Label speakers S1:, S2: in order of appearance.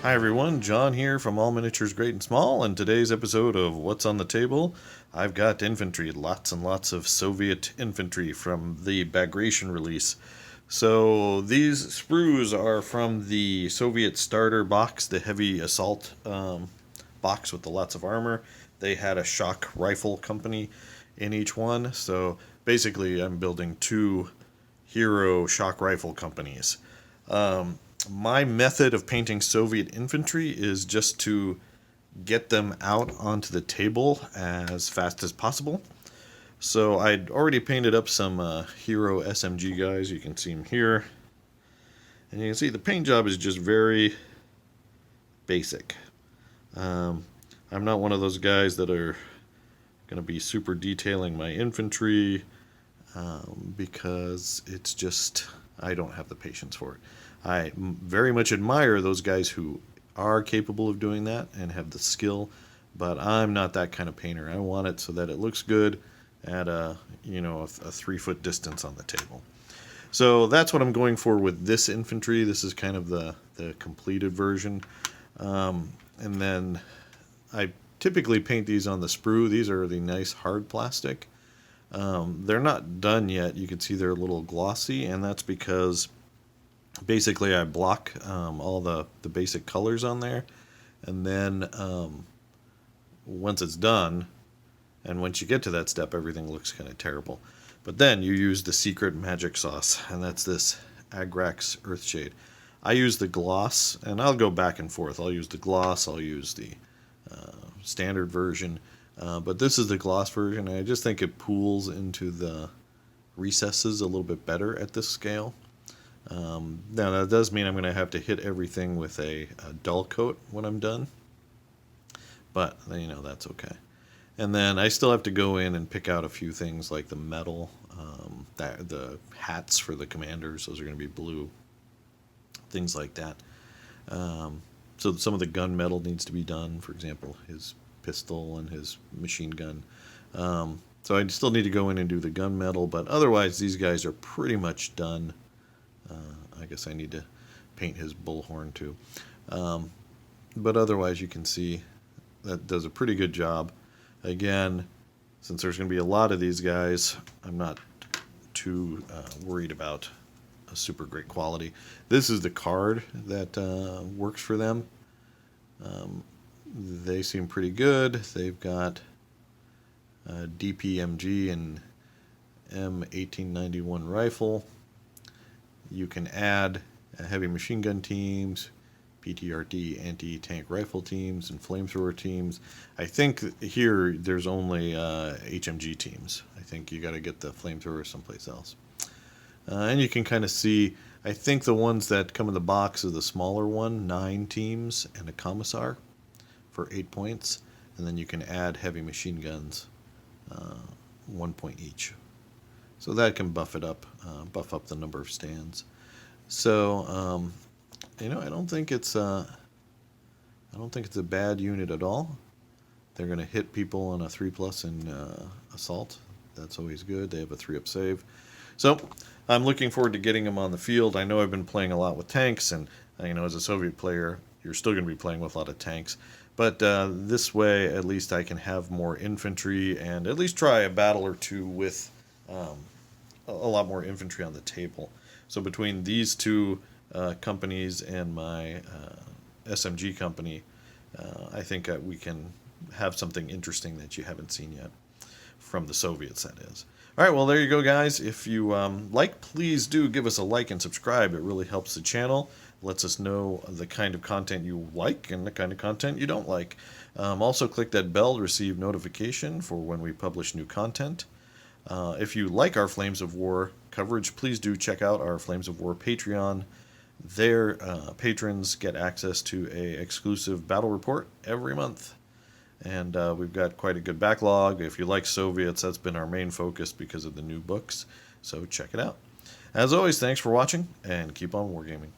S1: Hi everyone, John here from All Miniatures Great and Small, and today's episode of What's on the Table, I've got infantry, lots and lots of Soviet infantry from the Bagration release. So these sprues are from the Soviet starter box, the heavy assault box with the lots of armor. They had a shock rifle company in each one, so basically I'm building two hero shock rifle companies. My method of painting Soviet infantry is just to get them out onto the table as fast as possible. So I'd already painted up some hero SMG guys. You can see them here. And you can see the paint job is just very basic. I'm not one of those guys that are going to be super detailing my infantry because it's just, I don't have the patience for it. I very much admire those guys who are capable of doing that and have the skill, but I'm not that kind of painter. I want it so that it looks good at a 3-foot distance on the table. So that's what I'm going for with this infantry. This is kind of the completed version. And then I typically paint these on the sprue. These are the nice hard plastic. They're not done yet. You can see they're a little glossy, and that's because basically I block all the basic colors on there, and then once it's done, and once you get to that step, everything looks kind of terrible. But then you use the secret magic sauce, and that's this Agrax Earthshade. I use the gloss, and I'll go back and forth. I'll use the gloss, I'll use the standard version, but this is the gloss version, and I just think it pools into the recesses a little bit better at this scale. Now that does mean I'm going to have to hit everything with a dull coat when I'm done, but that's okay. And then I still have to go in and pick out a few things like the metal, the hats for the commanders, those are going to be blue, things like that. So some of the gun metal needs to be done, for example his pistol and his machine gun. So I still need to go in and do the gun metal, but otherwise these guys are pretty much done. I guess I need to paint his bullhorn too. But otherwise you can see that does a pretty good job. Again, since there's going to be a lot of these guys, I'm not too worried about a super great quality. This is the card that works for them. They seem pretty good. They've got DPMG and M1891 rifle. You can add heavy machine gun teams, PTRD anti-tank rifle teams, and flamethrower teams. I think here there's only HMG teams. I think you got to get the flamethrower someplace else. And you can kind of see, I think the ones that come in the box is the smaller one, 9 teams and a commissar for 8 points. And then you can add heavy machine guns, 1 point each. So that can buff it up, buff up the number of stands. So, I don't think it's a bad unit at all. They're going to hit people on a 3+ in assault. That's always good. They have a 3-up save. So I'm looking forward to getting them on the field. I know I've been playing a lot with tanks, and as a Soviet player, you're still going to be playing with a lot of tanks. But this way, at least I can have more infantry and at least try a battle or two with a lot more infantry on the table. So between these two companies and my SMG company, I think we can have something interesting that you haven't seen yet from the Soviets, that is. All right, well, there you go, guys. If you like, please do give us a like and subscribe. It really helps the channel. Lets us know the kind of content you like and the kind of content you don't like. Also, click that bell to receive notification for when we publish new content. If you like our Flames of War coverage, please do check out our Flames of War Patreon. Their patrons get access to a exclusive battle report every month. And we've got quite a good backlog. If you like Soviets, that's been our main focus because of the new books. So check it out. As always, thanks for watching, and keep on wargaming.